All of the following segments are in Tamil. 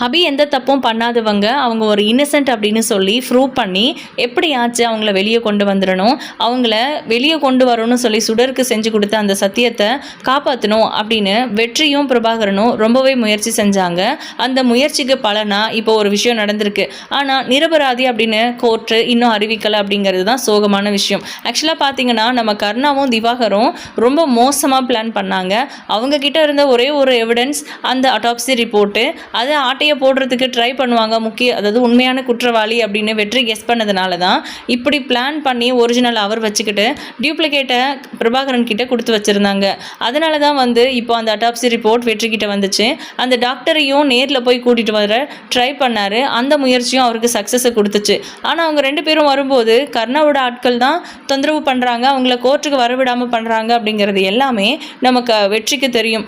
அபி எந்த தப்பும் பண்ணாதவங்க, அவங்க ஒரு இன்னசென்ட் அப்படின்னு சொல்லி ப்ரூவ் பண்ணி எப்படியாச்சும் அவங்கள வெளியே கொண்டு வந்துடணும், அவங்கள வெளியே கொண்டு வரணும்னு சொல்லி சுடருக்கு செஞ்சு கொடுத்த அந்த சத்தியத்தை காப்பாற்றணும் அப்படின்னு வெற்றியும் பிரபாகரனும் ரொம்பவே முயற்சி செஞ்சாங்க. அந்த முயற்சிக்கு பலனா இப்போ ஒரு விஷயம் நடந்திருக்கு. ஆனால் நிரபராதி அப்படின்னு கோர்ட்டு இன்னும் அறிவிக்கலை அப்படிங்கிறது தான் சோகமான விஷயம். ஆக்சுவலாக பார்த்தீங்கன்னா நம்ம கர்ணாவும் திவாகரும் ரொம்ப மோசமாக பிளான் பண்ணாங்க. அவங்க கிட்ட இருந்த ஒரே ஒரு எவிடன்ஸ் அந்த அட்டாப்சி ரிப்போர்ட்டு. அதை போடுறதுக்கு ட்ரை பண்ணுவாங்க, அதாவது உண்மையான குற்றவாளி அப்படின்னு வெற்றி கெஸ் பண்ணதுனால தான் இப்படி பிளான் பண்ணி ஒரிஜினல் அவர் வச்சுக்கிட்டு டியூப்ளிகேட்டை பிரபாகரன் கிட்ட கொடுத்து வச்சுருந்தாங்க. அதனால தான் இப்போ அந்த அட்டாப்சி ரிப்போர்ட் வெற்றி கிட்ட வந்துச்சு. அந்த டாக்டரையும் நேரில் போய் கூட்டிகிட்டு வர ட்ரை பண்ணார். அந்த முயற்சியும் அவருக்கு சக்ஸஸை கொடுத்துச்சு. ஆனால் அவங்க 2 பேரும் வரும்போது கர்ணாவோட ஆட்கள் தான் தொந்தரவு பண்ணுறாங்க, அவங்கள கோர்ட்டுக்கு வரவிடாமல் பண்ணுறாங்க அப்படிங்கிறது எல்லாமே நமக்கு வெற்றிக்கு தெரியும்.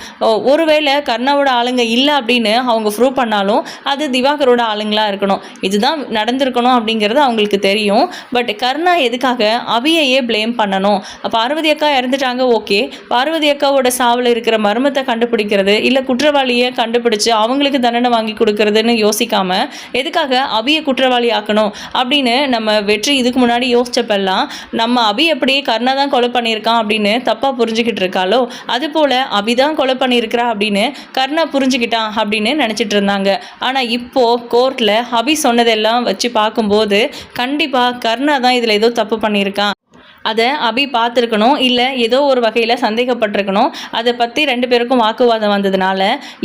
ஒருவேளை கர்ணாவோட ஆளுங்க இல்லை அப்படின்னு அவங்க ப்ரூவ் பண்ணாலும் அது திவாகரோட ஆளுங்களாக இருக்கணும், இதுதான் நடந்திருக்கணும் அப்படிங்கிறது அவங்களுக்கு தெரியும். பட் கர்ணா எதுக்காக அபியையே பிளேம் பண்ணணும்? பார்வதி அக்கா இறந்துட்டாங்க, ஓகே, பார்வதி அக்காவோட சாவில் இருக்கிற மர்மத்தை கண்டுபிடிக்கிறது இல்லை குற்றவாளியை கண்டுபிடிச்சு அவங்களுக்கு தண்டனை வாங்கி கொடுக்கறதுன்னு யோசிக்காம எதுக்காக அபியை குற்றவாளி ஆக்கணும் அப்படின்னு நம்ம வெற்றி இதுக்கு முன்னாடி யோசிச்சப்பெல்லாம் நம்ம அபி எப்படி கர்ணா தான் கொலை பண்ணியிருக்கான் அப்படின்னு தப்பாக புரிஞ்சுக்கிட்டு இருக்காளோ அதுபோல் அபி தான் கொலை பண்ணியிருக்கிறா அப்படின்னு கர்ணா புரிஞ்சுக்கிட்டான் அப்படின்னு நினச்சிட்டு இருந்தாங்க. ஆனால் இப்போது கோர்ட்டில் அபி சொன்னதெல்லாம் வச்சு பார்க்கும்போது கண்டிப்பாக கர்ணா தான் இதில் ஏதோ தப்பு பண்ணியிருக்கான், அதை அபி பார்த்துருக்கணும், இல்லை ஏதோ ஒரு வகையில் சந்தேகப்பட்டிருக்கணும். அதை பற்றி 2 பேருக்கும் வாக்குவாதம் வந்ததுனால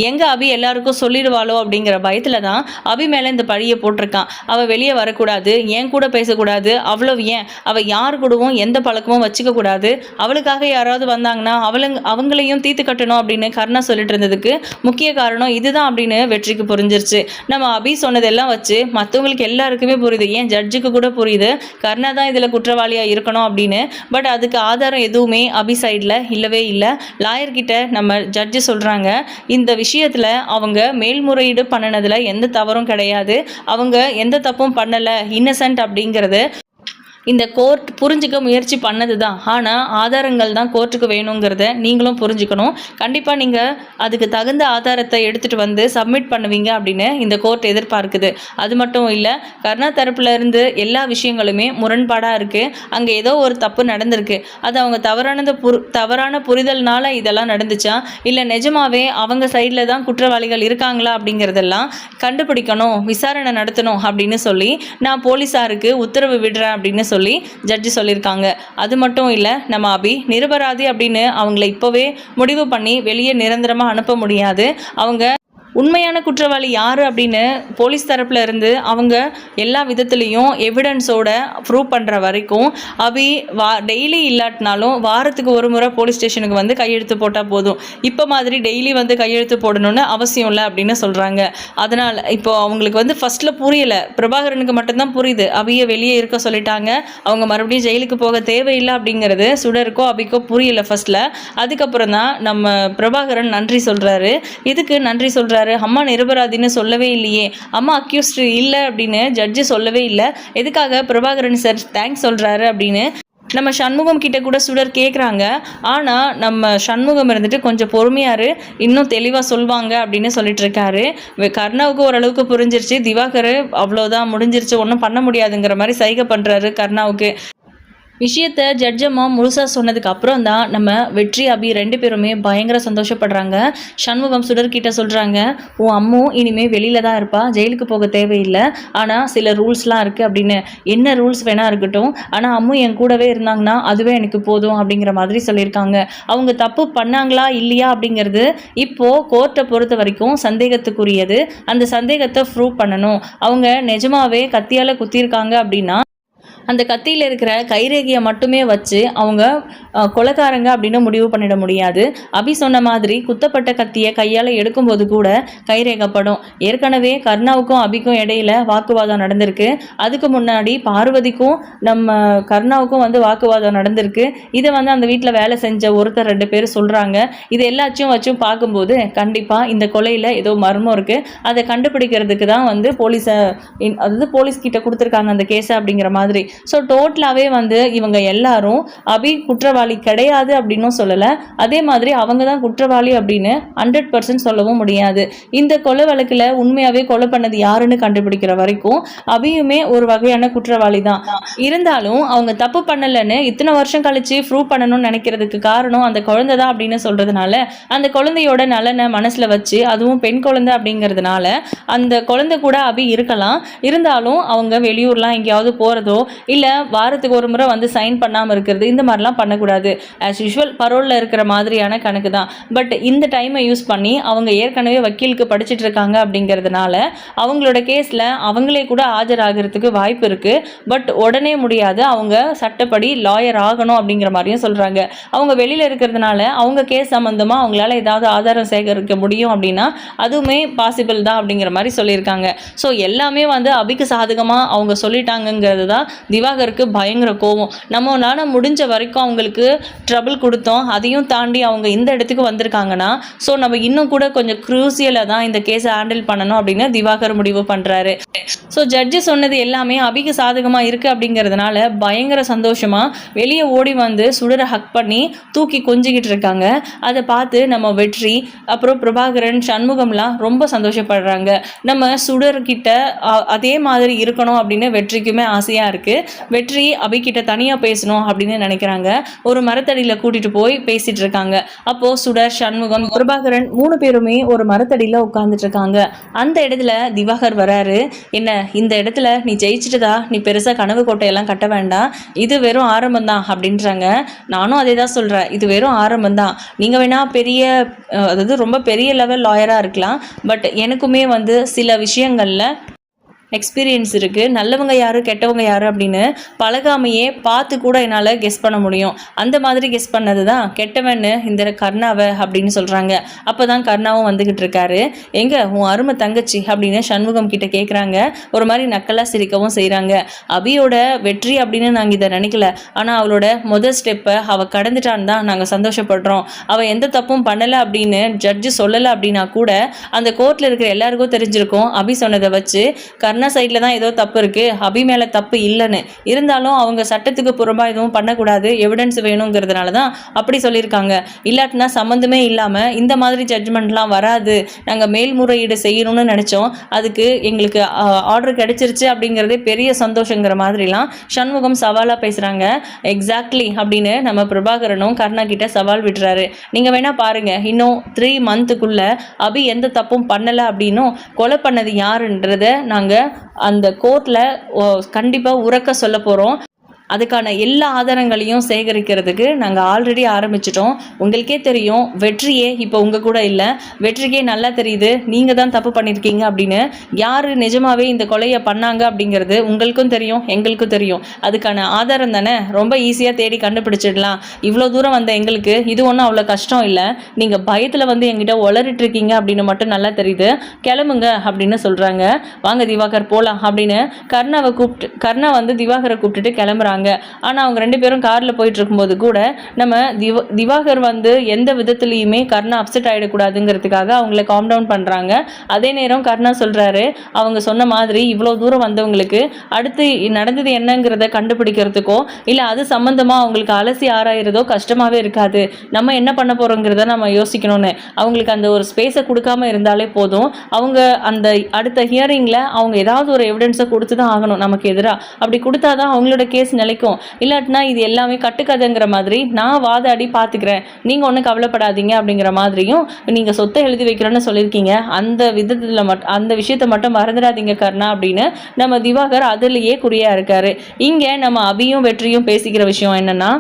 எங்கே அபி எல்லாருக்கும் சொல்லிடுவாளோ அப்படிங்கிற பயத்தில் தான் அபி மேலே இந்த பழியை போட்டிருக்கான். அவள் வெளியே வரக்கூடாது, என் கூட பேசக்கூடாது, அவ்வளவு ஏன் அவள் யார் கூடவும் எந்த பழக்கமும் வச்சுக்கக்கூடாது, அவளுக்காக யாராவது வந்தாங்கன்னா அவங்களையும் தீர்த்து கட்டணும் அப்படின்னு கர்ணா சொல்லிட்டு இருந்ததுக்கு முக்கிய காரணம் இதுதான் அப்படின்னு வெற்றிக்கு புரிஞ்சிருச்சு. நம்ம அபி சொன்னதெல்லாம் வச்சு மற்றவங்களுக்கு எல்லாருக்குமே புரியுது, ஏன் ஜட்ஜுக்கு கூட புரியுது கர்ணா தான் இதில் குற்றவாளியாக இருக்கணும் அப்படின்னு. பட் அதுக்கு ஆதாரம் எதுவுமே அபி சைடில் இல்லவே இல்லை. லாயர்கிட்ட நம்ம ஜட்ஜு சொல்கிறாங்க, இந்த விஷயத்தில் அவங்க மேல்முறையீடு பண்ணினதில் எந்த தவறும் கிடையாது, அவங்க எந்த தப்பும் பண்ணலை, இன்னசென்ட் அப்படிங்கிறது இந்த கோர்ட் புரிஞ்சிக்க முயற்சி பண்ணது தான். ஆனால் ஆதாரங்கள் தான் கோர்ட்டுக்கு வேணுங்கிறத நீங்களும் புரிஞ்சுக்கணும். கண்டிப்பாக நீங்கள் அதுக்கு தகுந்த ஆதாரத்தை எடுத்துகிட்டு வந்து சப்மிட் பண்ணுவீங்க அப்படின்னு இந்த கோர்ட் எதிர்பார்க்குது. அது மட்டும் இல்லை, கர்ணா தரப்புல இருந்து எல்லா விஷயங்களுமே முரண்பாடாக இருக்குது. அங்கே ஏதோ ஒரு தப்பு நடந்திருக்கு, அது அவங்க தவறான புரிதல்னால இதெல்லாம் நடந்துச்சா, இல்லை நிஜமாவே அவங்க சைடில் தான் குற்றவாளிகள் இருக்காங்களா அப்படிங்கிறதெல்லாம் கண்டுபிடிக்கணும், விசாரணை நடத்தணும் அப்படின்னு சொல்லி நான் போலீஸாருக்கு உத்தரவு விடுறேன் அப்படின்னு சொல்லி ஜட்ஜி சொல்லியிருக்காங்க. அது மட்டும் இல்லை, நம்ம அபி நிரபராதி அப்படின்னு அவங்கள இப்போவே முடிவு பண்ணி வெளியே நிரந்தரமாக அனுப்ப முடியாது. அவங்க உண்மையான குற்றவாளி யார் அப்படின்னு போலீஸ் தரப்பில் இருந்து அவங்க எல்லா விதத்துலேயும் எவிடன்ஸோட ப்ரூவ் பண்ணுற வரைக்கும் அபி டெய்லி இல்லாட்டினாலும் வாரத்துக்கு ஒரு முறை போலீஸ் ஸ்டேஷனுக்கு வந்து கையெழுத்து போட்டால் போதும். இப்போ மாதிரி டெய்லி வந்து கையெழுத்து போடணும்னு அவசியம் இல்லை அப்படின்னு சொல்கிறாங்க. அதனால் இப்போ அவங்களுக்கு ஃபஸ்ட்டில் புரியலை, பிரபாகரனுக்கு மட்டும்தான் புரியுது, அபியை வெளியே இருக்க சொல்லிட்டாங்க, அவங்க மறுபடியும் ஜெயிலுக்கு போக தேவையில்லை அப்படிங்கிறது சுடருக்கோ அபிக்கோ புரியலை ஃபஸ்ட்டில். அதுக்கப்புறம் தான் நம்ம பிரபாகரன் நன்றி சொல்கிறாரு. இதுக்கு நன்றி சொல்கிறாரு, அம்மா நிரபராதின்னு சொல்லவே இல்லையே, அம்மா அக்யூஸ்ட் இல்லை அப்படின்னு ஜட்ஜு சொல்லவே இல்லை, எதுக்காக பிரபாகரன் சார் தேங்க்ஸ் சொல்கிறாரு அப்படின்னு நம்ம சண்முகம் கிட்ட கூட சுடர் கேட்குறாங்க. ஆனால் நம்ம சண்முகம் கொஞ்சம் பொறுமையாரு, இன்னும் தெளிவாக சொல்வாங்க அப்படின்னு சொல்லிட்டு இருக்காரு. கர்ணாவுக்கு ஓரளவுக்கு புரிஞ்சிருச்சு, திவாகர் அவ்வளோதான் முடிஞ்சிருச்சு, ஒன்றும் பண்ண முடியாதுங்கிற மாதிரி சைகை பண்ணுறாரு கர்ணாவுக்கு. விஷயத்தை ஜட்ஜம்மா முழுசாக சொன்னதுக்கு அப்புறம் தான் நம்ம வெற்றி அபி 2 பேருமே பயங்கர சந்தோஷப்படுறாங்க. சண்முகம் சுடர்கிட்ட சொல்கிறாங்க, உன் அம்மு இனிமேல் வெளியில் தான் இருப்பா, ஜெயிலுக்கு போக தேவையில்லை, ஆனால் சில ரூல்ஸ்லாம் இருக்குது அப்படின்னு. என்ன ரூல்ஸ் வேணா இருக்கட்டும், ஆனால் அம்மு என் கூடவே இருந்தாங்கன்னா அதுவே எனக்கு போதும் அப்படிங்கிற மாதிரி சொல்லியிருக்காங்க. அவங்க தப்பு பண்ணாங்களா இல்லையா அப்படிங்கிறது இப்போது கோர்ட்டை பொறுத்த வரைக்கும் சந்தேகத்துக்குரியது. அந்த சந்தேகத்தை ப்ரூவ் பண்ணணும். அவங்க நிஜமாவே கத்தியால் குத்தியிருக்காங்க அப்படின்னா அந்த கத்தியில் இருக்கிற கைரேகையை மட்டுமே வச்சு அவங்க கொலைக்காரங்க அப்படின்னு முடிவு பண்ணிட முடியாது. அபி சொன்ன மாதிரி குத்தப்பட்ட கத்தியை கையால் எடுக்கும்போது கூட கைரேகைப்படும். ஏற்கனவே கர்ணாவுக்கும் அபிக்கும் இடையில வாக்குவாதம் நடந்திருக்கு. அதுக்கு முன்னாடி பார்வதிக்கும் நம்ம கர்ணாவுக்கும் வாக்குவாதம் நடந்திருக்கு. இதை அந்த வீட்டில் வேலை செஞ்ச ஒருத்தர் 2 பேர் சொல்கிறாங்க. இது எல்லாத்தையும் வச்சும் பார்க்கும்போது கண்டிப்பாக இந்த கொலையில் ஏதோ மர்மம் இருக்குது. அதை கண்டுபிடிக்கிறதுக்கு தான் போலீஸை, அதாவது போலீஸ் கிட்ட கொடுத்துருக்காங்க அந்த கேஸை அப்படிங்கிற மாதிரி. ஸோ டோட்டலாகவே வந்து இவங்க எல்லாரும் அபி குற்றவாளி கிடையாது அப்படின்னும் சொல்லலை, அதே மாதிரி அவங்க தான் குற்றவாளி அப்படின்னு 100% சொல்லவும் முடியாது. இந்த கொலை வழக்கில் உண்மையாகவே கொலை பண்ணது யாருன்னு கண்டுபிடிக்கிற வரைக்கும் அபியுமே ஒரு வகையான குற்றவாளி தான். இருந்தாலும் அவங்க தப்பு பண்ணலைன்னு இத்தனை வருஷம் கழிச்சு ப்ரூவ் பண்ணணும்னு நினைக்கிறதுக்கு காரணம் அந்த குழந்தை தான் அப்படின்னு சொல்றதுனால, அந்த குழந்தையோட நலனை மனசுல வச்சு, அதுவும் பெண் குழந்தை அப்படிங்கிறதுனால அந்த குழந்தை கூட அபி இருக்கலாம். இருந்தாலும் அவங்க வெளியூர்லாம் எங்கேயாவது போறதோ இல்ல வாரத்துக்கு ஒரு முறை வந்து சைன் பண்ணாம இருக்கிறது, இந்த மாதிரிலாம் பண்ணக்கூடாது. ஆஸ் யூஷுவல் பரோல்ல இருக்கிற மாதிரியான கணக்கு தான். பட் இந்த டைமை யூஸ் பண்ணி அவங்க ஏற்கனவே வக்கீலுக்கு படிச்சுட்டு இருக்காங்க அப்படிங்கிறதுனால அவங்களோட கேஸ்ல அவங்களே கூட ஆஜராகிறதுக்கு வாய்ப்பு இருக்கு. பட் உடனே முடியாது, அவங்க சட்டப்படி லாயர் ஆகணும் அப்படிங்கிற மாதிரியும் சொல்றாங்க. அவங்க வெளியில இருக்கிறதுனால அவங்க கேஸ் சம்பந்தமா அவங்களால ஏதாவது ஆதாரம் சேகரிக்க முடியும் அப்படின்னா அதுவுமே பாசிபிள் தான் அப்படிங்கிற மாதிரி சொல்லியிருக்காங்க. ஸோ எல்லாமே வந்து அபிக்கு சாதகமாக அவங்க சொல்லிட்டாங்கங்கிறது தான் திவாகருக்கு பயங்கர கோவம். நம்மளால முடிஞ்ச வரைக்கும் அவங்களுக்கு ட்ரபிள் கொடுத்தோம், அதையும் தாண்டி அவங்க இந்த இடத்துக்கு வந்திருக்காங்கன்னா ஸோ நம்ம இன்னும் கூட கொஞ்சம் க்ரூசியலாக தான் இந்த கேஸை ஹேண்டில் பண்ணணும் அப்படின்னு திவாகர் முடிவு பண்ணுறாரு. ஸோ ஜட்ஜு சொன்னது எல்லாமே அபிக்கு சாதகமாக இருக்குது அப்படிங்கிறதுனால பயங்கர சந்தோஷமாக வெளியே ஓடி வந்து சுடரை ஹக் பண்ணி தூக்கி கொஞ்சிக்கிட்டு இருக்காங்க. அதை பார்த்து நம்ம வெற்றி அப்புறம் பிரபாகரன் சண்முகம்லாம் ரொம்ப சந்தோஷப்படுறாங்க. நம்ம சுடர்கிட்ட அதே மாதிரி இருக்கணும் அப்படின்னு வெற்றிக்குமே ஆசையாக இருக்குது. வெற்றி அபிகிட்ட தனியாக பேசணும் அப்படின்னு நினைக்கிறாங்க. ஒரு மரத்தடியில் கூட்டிகிட்டு போய் பேசிகிட்டு இருக்காங்க. அப்போது சுடர், சண்முகம், பிரபாகரன் 3 பேருமே ஒரு மரத்தடியில் உட்காந்துட்டு இருக்காங்க. அந்த இடத்துல திவாகர் வராரு. என்ன இந்த இடத்துல நீ ஜெயிச்சிட்டதா, நீ பெருசாக கனவு கோட்டையெல்லாம் கட்ட வேண்டாம், இது வெறும் ஆரம்பம் தான் அப்படின்றாங்க. நானும் அதே தான் சொல்கிறேன், இது வெறும் ஆரம்பம் தான். நீங்கள் வேணால் பெரிய அதாவது ரொம்ப பெரிய லெவல் லாயராக இருக்கலாம், பட் எனக்குமே வந்து சில விஷயங்களில் எக்ஸ்பீரியன்ஸ் இருக்குது. நல்லவங்க யார் கெட்டவங்க யார் அப்படின்னு பழகாமையே பார்த்து கூட என்னால் கெஸ் பண்ண முடியும். அந்த மாதிரி கெஸ் பண்ணது தான் கெட்டவன்னு இந்த கர்ணாவை அப்படின்னு சொல்கிறாங்க. அப்போ தான் கர்ணாவும் வந்துக்கிட்டு இருக்காரு. எங்கே உன் அருமை தங்கச்சி அப்படின்னு சண்முகம் கிட்ட கேட்குறாங்க. ஒரு மாதிரி நக்கலாக சிரிக்கவும் செய்கிறாங்க. அபியோட வெற்றி அப்படின்னு நாங்கள் இதை நினைக்கல, ஆனால் அவளோட முதல் ஸ்டெப்பை அவள் கடந்துட்டான்னு தான் நாங்கள் சந்தோஷப்படுறோம். அவள் எந்த தப்பும் பண்ணலை அப்படின்னு ஜட்ஜு சொல்லலை அப்படின்னா கூட அந்த கோர்ட்டில் இருக்கிற எல்லாருக்கும் தெரிஞ்சிருக்கும் அபி சொன்னதை வச்சு கர்ணா சைடில் தான் ஏதோ தப்பு இருக்குது, அபி மேலே தப்பு இல்லைன்னு. இருந்தாலும் அவங்க சட்டத்துக்கு புறம்பாக எதுவும் பண்ணக்கூடாது, எவிடன்ஸ் வேணுங்கிறதுனால தான் அப்படி சொல்லியிருக்காங்க. இல்லாட்டினா சம்மந்தமே இல்லாமல் இந்த மாதிரி ஜட்ஜ்மெண்ட்லாம் வராது, நாங்கள் மேல்முறையீடு செய்யணும்னு நினச்சோம், அதுக்கு எங்களுக்கு ஆர்டர் கிடைச்சிருச்சு அப்படிங்கிறதே பெரிய சந்தோஷங்கிற மாதிரிலாம் சண்முகம் சவாலாக பேசுகிறாங்க. எக்ஸாக்ட்லி அப்படின்னு நம்ம பிரபாகரனும் கர்ணா கிட்ட சவால் விட்டுறாரு. நீங்கள் வேணால் பாருங்கள், இன்னும் 3 மந்த்துக்குள்ளே அபி எந்த தப்பும் பண்ணலை அப்படின்னும் கொலை பண்ணது யாருன்றதை நாங்கள் அந்த கோர்ட்டில் கண்டிப்பாக உரக்க சொல்ல போகிறோம். அதுக்கான எல்லா ஆதாரங்களையும் சேகரிக்கிறதுக்கு நாங்கள் ஆல்ரெடி ஆரம்பிச்சிட்டோம். உங்களுக்கே தெரியும் வெற்றியே இப்போ உங்கள் கூட இல்லை, வெற்றிக்கே நல்லா தெரியுது நீங்கள் தான் தப்பு பண்ணியிருக்கீங்க அப்படின்னு. யார் நிஜமாகவே இந்த கொலையை பண்ணாங்க அப்படிங்கிறது உங்களுக்கும் தெரியும் எங்களுக்கும் தெரியும். அதுக்கான ஆதாரம் தானே ரொம்ப ஈஸியாக தேடி கண்டுபிடிச்சிடலாம். இவ்வளோ தூரம் வந்த எங்களுக்கு இது ஒன்றும் அவ்வளோ கஷ்டம் இல்லை, நீங்கள் பயத்தில் வந்து எங்கிட்ட உளறிட்டு இருக்கீங்க அப்படின்னு மட்டும் நல்லா தெரியுது, கிளம்புங்க அப்படின்னு சொல்கிறாங்க. வாங்க திவாகர் போகலாம் அப்படின்னு கர்ணா வந்து திவாகரை கூப்பிட்டுட்டு கிளம்புறாங்க. ஆனால் அவங்க 2 பேரும் காரில் போயிட்டு இருக்கும்போது கூட நம்ம திவாகர் வந்து எந்த விதத்துலையுமே கர்ணா அப்செட் ஆகிடக்கூடாதுங்கிறதுக்காக அவங்கள காம் டவுன் பண்ணுறாங்க. அதே நேரம் கர்ணா சொல்கிறாரு, அவங்க சொன்ன மாதிரி இவ்வளோ தூரம் வந்தவங்களுக்கு அடுத்து நடந்தது என்னங்கிறத கண்டுபிடிக்கிறதுக்கோ இல்லை அது சம்மந்தமாக அவங்களுக்கு அலசி ஆராயிறதோ கஷ்டமாகவே இருக்காது, நம்ம என்ன பண்ண போகிறோங்கிறத நம்ம யோசிக்கணும்னு. அவங்களுக்கு அந்த ஒரு ஸ்பேஸை கொடுக்காம இருந்தாலே போதும். அவங்க அந்த அடுத்த ஹியரிங்கில் அவங்க ஏதாவது ஒரு எவிடன்ஸை கொடுத்து தான் ஆகணும் நமக்கு எதிராக. அப்படி கொடுத்தா தான் அவங்களோட கேஸ் நிலைக்கும். இல்லாட்டினா இது எல்லாமே கட்டுக்கதைங்கிற மாதிரி நான் வாதாடி பார்த்துக்கிறேன், நீங்கள் ஒன்றும் கவலைப்படாதீங்க அப்படிங்கிற மாதிரியும் நீங்கள் சொத்தை எழுதி வைக்கிறோன்னு சொல்லியிருக்கீங்க, அந்த விதத்தில் அந்த விஷயத்தை மட்டும் மறந்துடாதீங்க கர்ணா அப்படின்னு நம்ம திவாகர் அதுலேயே குறியாக இருக்காரு. இங்கே நம்ம அபியும் வெற்றியும் பேசிக்கிற விஷயம் என்னென்னா,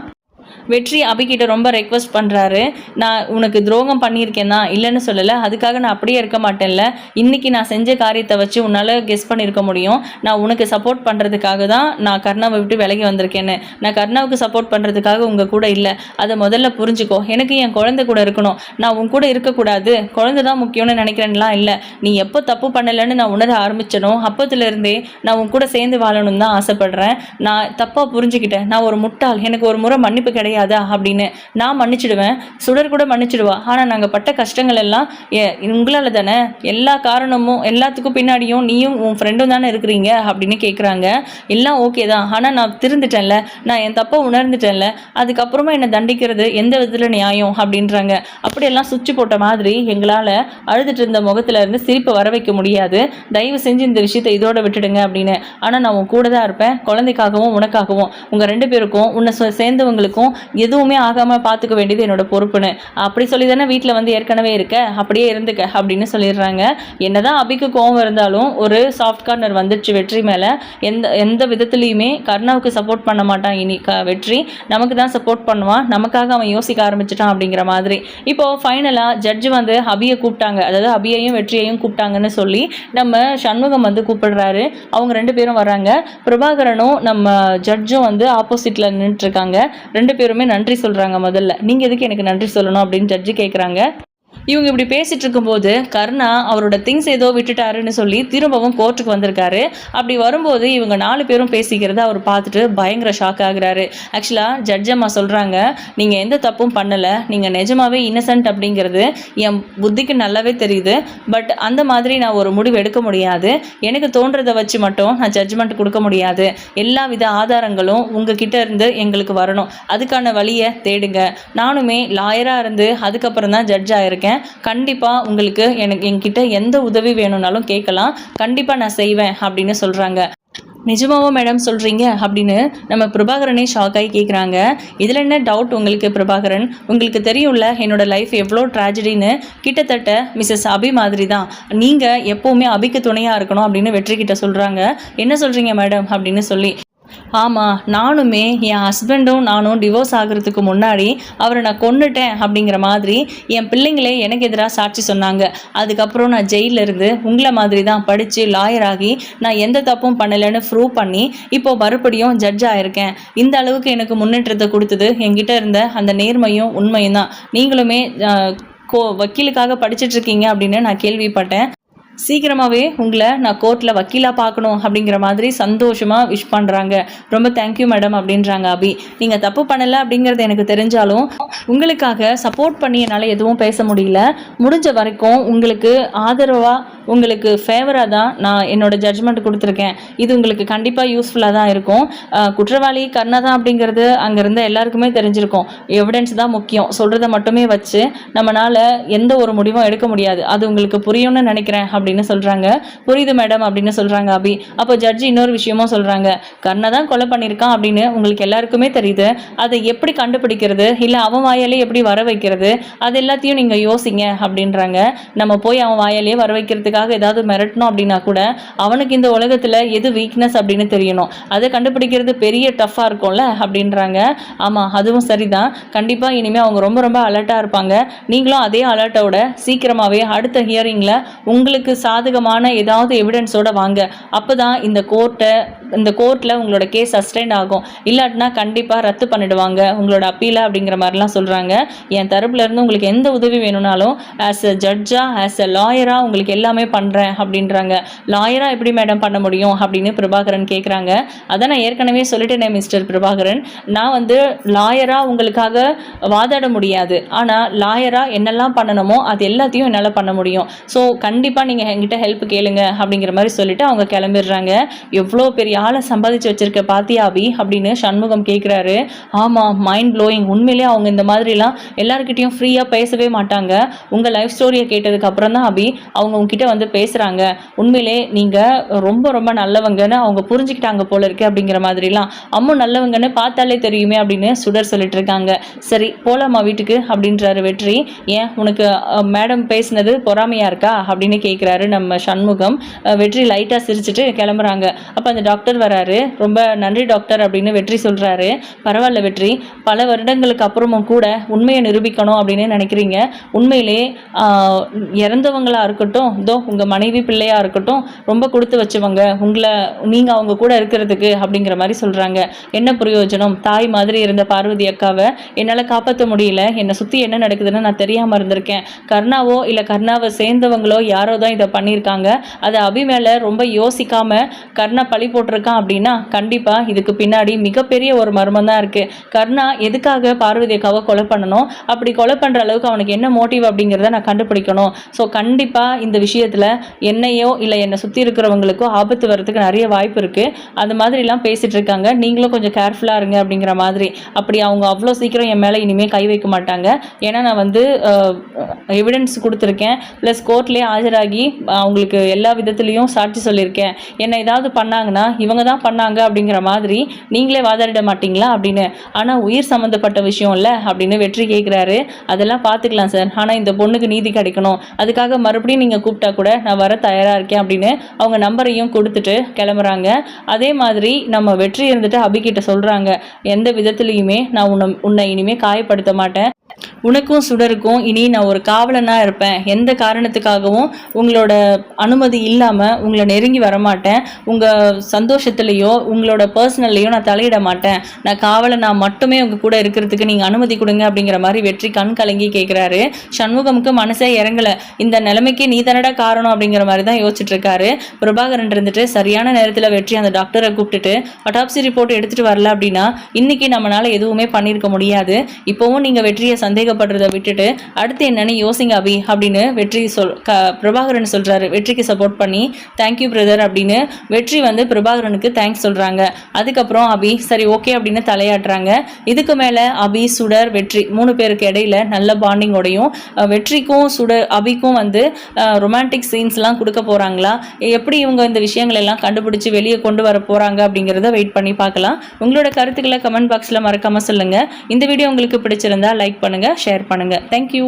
வெற்றி அபிகிட்ட ரொம்ப ரெக்வஸ்ட் பண்ணுறாரு. நான் உனக்கு துரோகம் பண்ணியிருக்கேன் தான், இல்லைன்னு சொல்லலை, அதுக்காக நான் அப்படியே இருக்க மாட்டேன்ல, இன்றைக்கி நான் செஞ்ச காரியத்தை வச்சு உன்னால் கெஸ் பண்ணியிருக்க முடியும். நான் உனக்கு சப்போர்ட் பண்ணுறதுக்காக தான் நான் கர்ணாவை விட்டு விலகி வந்திருக்கேன்னு. நான் கர்ணாவுக்கு சப்போர்ட் பண்ணுறதுக்காக உங்கள் கூட இல்லை, அதை முதல்ல புரிஞ்சுக்கோ. எனக்கு என் குழந்தை கூட இருக்கணும், நான் உன் கூட இருக்கக்கூடாது, குழந்தை தான் முக்கியம்னு நினைக்கிறேன்லாம் இல்லை. நீ எப்போ தப்பு பண்ணலைன்னு நான் உணர ஆரம்பிச்சனோ அப்போத்துலேருந்தே நான் உன் கூட சேர்ந்து வாழணும்னு தான் ஆசைப்பட்றேன். நான் தப்பாக புரிஞ்சுக்கிட்டேன், நான் ஒரு முட்டாள், எனக்கு ஒரு முறை மன்னிப்பு கிடையாது கிடையாதா அப்படின்னு. நான் மன்னிச்சிடுவேன், சுடர் கூட மன்னிச்சிடுவா. ஆனால் நாங்கள் பட்ட கஷ்டங்கள் எல்லாம் உங்களால் தானே, எல்லா காரணமும் எல்லாத்துக்கும் பின்னாடியும் நீயும் உன் ஃப்ரெண்டும் தானே இருக்கிறீங்க அப்படின்னு கேட்குறாங்க. எல்லாம் ஓகே தான், ஆனால் நான் திருந்துட்டேன்ல, நான் என் தப்பை உணர்ந்துட்டேன்ல, அதுக்கப்புறமா என்னை தண்டிக்கிறது எந்த விதத்தில் நியாயம் அப்படின்றாங்க. அப்படியெல்லாம் சுவிட்ச் போட்ட மாதிரி எங்களால் அழுதுட்டு இருந்த முகத்துல இருந்து சிரிப்பை வர வைக்க முடியாது, தயவு செஞ்சு இந்த விஷயத்தை இதோட விட்டுடுங்க அப்படின்னு. ஆனால் நான் உன் கூட தான் இருப்பேன், குழந்தைக்காகவும் உனக்காகவும், உங்கள் 2 பேருக்கும் உன்னை சேர்ந்தவங்களுக்கும் எதுவுமே ஆகாமல் பார்த்துக்க வேண்டியது என்னோட பொறுப்புன்னு. அப்படி சொல்லி தானே வீட்டில் வந்து ஏற்கனவே இருக்க, அப்படியே இருந்துக்க அப்படின்னு சொல்லிடுறாங்க. என்னதான் அபிக்கு கோவம் இருந்தாலும் ஒரு சாஃப்ட் கார்னர் வந்துடுச்சு வெற்றி மேலே. எந்த விதத்துலையுமே கர்ணாவுக்கு சப்போர்ட் பண்ண மாட்டான் இனி. வெற்றி நமக்கு தான் சப்போர்ட் பண்ணுவான், நமக்காக அவன் யோசிக்க ஆரம்பிச்சிட்டான் அப்படிங்கிற மாதிரி. இப்போது ஃபைனலாக ஜட்ஜு வந்து அபியை கூப்பிட்டாங்க, அதாவது அபியையும் வெற்றியையும் கூப்பிட்டாங்கன்னு சொல்லி நம்ம சண்முகம் வந்து கூப்பிடுறாரு. அவங்க 2 பேரும் வராங்க. பிரபாகரனும் நம்ம ஜட்ஜும் வந்து ஆப்போசிட்டில் நின்றுட்டுருக்காங்க. 2 பேருமே நன்றி சொல்கிறாங்க. முதல்ல நீங்கள் எதுக்கு எனக்கு நன்றி சொல்லணும் அப்படின்னு ஜட்ஜு கேட்குறாங்க. இவங்க இப்படி பேசிட்டு இருக்கும்போது கர்ணா அவரோட திங்ஸ் ஏதோ விட்டுட்டாருன்னு சொல்லி திரும்பவும் கோர்ட்டுக்கு வந்திருக்காரு. அப்படி வரும்போது இவங்க 4 பேரும் பேசிக்கிறத அவர் பார்த்துட்டு பயங்கர ஷாக் ஆகுறாரு. ஆக்சுவலாக ஜட்ஜம்மா சொல்கிறாங்க, நீங்கள் எந்த தப்பும் பண்ணலை, நீங்கள் நிஜமாவே இன்னசென்ட் அப்படிங்கிறது என் புத்திக்கு நல்லாவே தெரியுது. பட் அந்த மாதிரி நான் ஒரு முடிவு எடுக்க முடியாது, எனக்கு தோன்றதை வச்சு மட்டும் நான் ஜட்ஜ்மெண்ட் கொடுக்க முடியாது. எல்லா வித ஆதாரங்களும் உங்ககிட்ட இருந்து எங்களுக்கு வரணும், அதுக்கான வழியை தேடுங்க. நானுமே லாயராக இருந்து அதுக்கப்புறம் தான் ஜட்ஜ் ஆயிருக்கேன். கண்டிப்பாக உங்களுக்கு என்கிட்ட எந்த உதவி வேணும்னாலும் கேட்கலாம், கண்டிப்பாக நான் செய்வேன் அப்படின்னு சொல்கிறாங்க. நிஜமாவோ மேடம் சொல்கிறீங்க அப்படின்னு நம்ம பிரபாகரனே ஷாக் ஆகி கேட்குறாங்க. இதில் என்ன டவுட் உங்களுக்கு பிரபாகரன்? உங்களுக்கு தெரியும்ல என்னோட லைஃப் எவ்வளோ ட்ராஜடின்னு. கிட்டத்தட்ட மிஸ்ஸஸ் அபி மாதிரி தான், நீங்கள் எப்போவுமே அபிக்கு துணையாக இருக்கணும் அப்படின்னு வெற்றி கிட்ட சொல்கிறாங்க. என்ன சொல்கிறீங்க மேடம் அப்படின்னு சொல்லி. ஆமாம், நானுமே என் ஹஸ்பண்டும் நானும் டிவோர்ஸ் ஆகிறதுக்கு முன்னாடி அவரை நான் கொன்னுட்டேன் அப்படிங்கிற மாதிரி என் பிள்ளைங்களே எனக்கு எதிராக சாட்சி சொன்னாங்க. அதுக்கப்புறம் நான் ஜெயிலில் இருந்து உங்களை மாதிரி தான் படித்து லாயராகி நான் எந்த தப்பும் பண்ணலைன்னு ப்ரூவ் பண்ணி இப்போது மறுபடியும் ஜட்ஜ் ஆகிருக்கேன். இந்த அளவுக்கு எனக்கு முன்னேற்றத்தை கொடுத்தது என்கிட்ட இருந்த அந்த நேர்மையும் உண்மையும் தான். நீங்களுமே வக்கீலுக்காக படிச்சிட்ருக்கீங்க அப்படின்னு நான் கேள்விப்பட்டேன். சீக்கிரமாகவே உங்களை நான் கோர்ட்டில் வக்கீலாக பார்க்கணும் அப்படிங்கிற மாதிரி சந்தோஷமாக விஷ் பண்ணுறாங்க. ரொம்ப தேங்க்யூ மேடம் அப்படின்றாங்க அபி. நீங்கள் தப்பு பண்ணலை அப்படிங்கிறது எனக்கு தெரிஞ்சாலும் உங்களுக்காக சப்போர்ட் பண்ணி என்னால் எதுவும் பேச முடியல. முடிஞ்ச வரைக்கும் உங்களுக்கு ஆதரவாக உங்களுக்கு ஃபேவராக தான் நான் என்னோட ஜட்ஜ்மெண்ட் கொடுத்துருக்கேன். இது உங்களுக்கு கண்டிப்பாக யூஸ்ஃபுல்லாக தான் இருக்கும். குற்றவாளி கர்ணா தான் அப்படிங்கிறது அங்கே இருந்த எல்லாருக்குமே தெரிஞ்சிருக்கும். எவிடன்ஸ் தான் முக்கியம், சொல்கிறத மட்டுமே வச்சு நம்மளால் எந்த ஒரு முடிவும் எடுக்க முடியாது. அது உங்களுக்கு புரியும்னு நினைக்கிறேன் அப்படின்னு சொல்கிறாங்க. புரியுது மேடம் அப்படின்னு சொல்கிறாங்க அபி. அப்போ ஜட்ஜி இன்னொரு விஷயமும் சொல்கிறாங்க, கர்ணா தான் கொலை பண்ணியிருக்கான் அப்படின்னு உங்களுக்கு எல்லாருக்குமே தெரியுது, அதை எப்படி கண்டுபிடிக்கிறது, இல்லை அவன் வாயாலே எப்படி வர வைக்கிறது, அது எல்லாத்தையும் நீங்கள் யோசிங்க அப்படின்றாங்க. நம்ம போய் அவன் வாயாலே வர வைக்கிறதுக்காக ஏதாவது மிரட்டணும் அப்படின்னா கூட அவனுக்கு இந்த உலகத்தில் எது வீக்னஸ் அப்படின்னு தெரியணும், அதை கண்டுபிடிக்கிறது பெரிய டஃப்பாக இருக்கும்ல அப்படின்றாங்க. ஆமாம், அதுவும் சரிதான். கண்டிப்பாக இனிமேல் அவங்க ரொம்ப ரொம்ப அலர்ட்டாக இருப்பாங்க. நீங்களும் அதே அலர்ட்டோட சீக்கிரமாகவே அடுத்த ஹியரிங்கில் உங்களுக்கு சாதகமான ஏதாவது எவிடன்ஸோட வாங்க. அப்போ தான் இந்த கோர்ட்டில் உங்களோட கேஸ் சஸ்டைன் ஆகும். இல்லாட்டினா கண்டிப்பாக ரத்து பண்ணிடுவாங்க உங்களோட அப்பீலை அப்படிங்கிற மாதிரிலாம் சொல்கிறாங்க. என் தரப்புலேருந்து உங்களுக்கு எந்த உதவி வேணும்னாலும் ஆஸ் அ ஜட்ஜாக ஆஸ் அ லாயராக உங்களுக்கு எல்லாமே பண்ணுறேன் அப்படின்றாங்க. லாயராக எப்படி மேடம் பண்ண முடியும் அப்படின்னு பிரபாகரன் கேட்குறாங்க. அதான் நான் ஏற்கனவே சொல்லிட்டேனே மிஸ்டர் பிரபாகரன், நான் வந்து லாயராக உங்களுக்காக வாதாட முடியாது, ஆனால் லாயராக என்னெல்லாம் பண்ணணுமோ அது எல்லாத்தையும் என்னால் பண்ண முடியும். ஸோ கண்டிப்பாக நீங்கள் என்கிட்ட ஹெல்ப் கேளுங்க அப்படிங்கிற மாதிரி சொல்லிட்டு அவங்க கிளம்பிடுறாங்க. எவ்வளோ பெரிய ஆளை சம்பாதிச்சு வச்சிருக்க பாத்தியா அபி அப்படின்னு சண்முகம் கேட்குறாரு. ஆமாம், மைண்ட் ப்ளோயிங். உண்மையிலே அவங்க இந்த மாதிரிலாம் எல்லாருக்கிட்டையும் ஃப்ரீயாக பேசவே மாட்டாங்க. உங்கள் லைஃப் ஸ்டோரியை கேட்டதுக்கு அப்புறம் தான் அபி அவங்க உங்ககிட்ட வந்து பேசுகிறாங்க. உண்மையிலே நீங்கள் ரொம்ப ரொம்ப நல்லவங்கன்னு அவங்க புரிஞ்சுக்கிட்டாங்க போல இருக்கு அப்படிங்கிற மாதிரிலாம். அம்மா நல்லவங்கன்னு பார்த்தாலே தெரியுமே அப்படின்னு சுடர் சொல்லிட்டு இருக்காங்க. சரி போலாமா வீட்டுக்கு அப்படின்றாரு வெற்றி. ஏன் உனக்கு மேடம் பேசினது பொறாமையா இருக்கா அப்படின்னு கேட்குறாரு நம்ம சண்முகம். வெற்றி லைட்டாக சிரிச்சுட்டு கிளம்புறாங்க. அப்போ அந்த டாக்டர் வராரு. ரொம்ப நன்றி டாக்டர் அப்படின்னு வெற்றி சொல்கிறாரு. பரவாயில்ல வெற்றி, பல வருடங்களுக்கு அப்புறமும் கூட உண்மையை நிரூபிக்கணும் அப்படின்னு நினைக்கிறீங்க. உண்மையிலே இறந்தவங்களாக இருக்கட்டும், இதோ உங்கள் மனைவி பிள்ளையாக இருக்கட்டும், ரொம்ப கொடுத்து வச்சவங்க நீங்கள் அவங்க கூட இருக்கிறதுக்கு அப்படிங்கிற மாதிரி சொல்கிறாங்க. என்ன பிரயோஜனம்? தாய் மாதிரி இருந்த பார்வதி அக்காவை என்னால் காப்பாற்ற முடியல. என்னை சுற்றி என்ன நடக்குதுன்னு நான் தெரியாமல் இருந்திருக்கேன். கர்ணாவோ இல்லை கர்ணாவை சேர்ந்தவங்களோ யாரோ தான் இதை பண்ணியிருக்காங்க. அதை அபி மேலே ரொம்ப யோசிக்காமல் கர்ணா பழி போட்டிருக்க இருக்கான் அப்படின்னா கண்டிப்பாக இதுக்கு பின்னாடி மிகப்பெரிய ஒரு மர்மம் தான் இருக்குது. கர்ணா எதுக்காக பார்வதி அக்காவை கொலை பண்ணணும், அப்படி கொலை பண்ணுற அளவுக்கு அவனுக்கு என்ன மோட்டிவ் அப்படிங்கிறத நான் கண்டுபிடிக்கணும். ஸோ கண்டிப்பாக இந்த விஷயத்தில் என்னையோ இல்லை என்னை சுற்றி இருக்கிறவங்களுக்கோ ஆபத்து வரதுக்கு நிறைய வாய்ப்பு இருக்குது. அது மாதிரிலாம் பேசிகிட்டு இருக்காங்க. நீங்களும் கொஞ்சம் கேர்ஃபுல்லாக இருங்க அப்படிங்கிற மாதிரி. அப்படி அவங்க அவ்வளோ சீக்கிரம் என் மேலே இனிமேல் கை வைக்க மாட்டாங்க. ஏன்னா நான் வந்து எவிடன்ஸ் கொடுத்துருக்கேன், ப்ளஸ் கோர்ட்லேயே ஆஜராகி அவங்களுக்கு எல்லா விதத்துலேயும் சாட்சி சொல்லியிருக்கேன். என்னை ஏதாவது பண்ணாங்கன்னா இவங்க தான் பண்ணாங்க அப்படிங்கிற மாதிரி நீங்களே வாதாடிட மாட்டிங்களா அப்படின்னு. ஆனால் உயிர் சம்மந்தப்பட்ட விஷயம் இல்லை அப்படின்னு வெற்றி கேட்குறாரு. அதெல்லாம் பார்த்துக்கலாம் சார், ஆனால் இந்த பொண்ணுக்கு நீதி கிடைக்கணும், அதுக்காக மறுபடியும் நீங்கள் கூப்பிட்டா கூட நான் வர தயாராக இருக்கேன் அப்படின்னு அவங்க நம்பரையும் கொடுத்துட்டு கிளம்புறாங்க. அதே மாதிரி நம்ம வெற்றி இருந்துட்டு அபிகிட்ட சொல்கிறாங்க, எந்த விதத்துலேயுமே நான் உன்னை இனிமேல் காயப்படுத்த மாட்டேன், உனக்கும் சுடருக்கும் இனி நான் ஒரு காவலனாக இருப்பேன், எந்த காரணத்துக்காகவும் உங்களோட அனுமதி இல்லாமல் உங்களை நெருங்கி வரமாட்டேன், உங்கள் சந்தோஷத்துலேயோ உங்களோட பர்சனல்லையோ நான் தலையிட மாட்டேன், நான் காவலனாக மட்டுமே உங்கள் கூட இருக்கிறதுக்கு நீங்கள் அனுமதி கொடுங்க அப்படிங்கிற மாதிரி வெற்றி கண் கலங்கி கேட்குறாரு. சண்முகமுக்கு மனசே இறங்கலை, இந்த நிலைமைக்கு நீ தானடா காரணம் அப்படிங்கிற மாதிரி தான் யோசிச்சுட்டு இருக்காரு. பிரபாகரன் இருந்துட்டு சரியான நேரத்தில் வெற்றி அந்த டாக்டரை கூப்பிட்டுட்டு அட்டாப்சி ரிப்போர்ட் எடுத்துகிட்டு வரல அப்படின்னா இன்றைக்கி நம்மளால் எதுவுமே பண்ணியிருக்க முடியாது, இப்போவும் நீங்கள் வெற்றியை சந்தேகப்படுறதை விட்டுட்டு அடுத்து என்னன்னு யோசிங்க அபி அப்படின்னு வெற்றி பிரபாகரன் சொல்றாரு. வெற்றிக்கு சப்போர்ட் பண்ணி தேங்க்யூ பிரதர் அப்படின்னு வெற்றி வந்து பிரபாகரனுக்கு தேங்க்ஸ் சொல்றாங்க. அதுக்கப்புறம் அபி சரி ஓகே அப்படின்னு தலையாட்டுறாங்க. இதுக்கு மேல அபி சுடர் வெற்றி 3 பேருக்கு இடையில நல்ல பாண்டிங்கோடையும் வெற்றிக்கும் அபிக்கும் வந்து ரொமான்டிக் சீன்ஸ்லாம் கொடுக்க போறாங்களா, எப்படி இவங்க இந்த விஷயங்கள் எல்லாம் கண்டுபிடிச்சு வெளியே கொண்டு வர போறாங்க அப்படிங்கிறத வெயிட் பண்ணி பார்க்கலாம். உங்களோட கருத்துக்களை கமெண்ட் பாக்ஸில் மறக்காம சொல்லுங்க. இந்த வீடியோ உங்களுக்கு பிடிச்சிருந்தா லைக் பண்ணுங்க, ஷேர் பண்ணுங்க. தேங்க்யூ.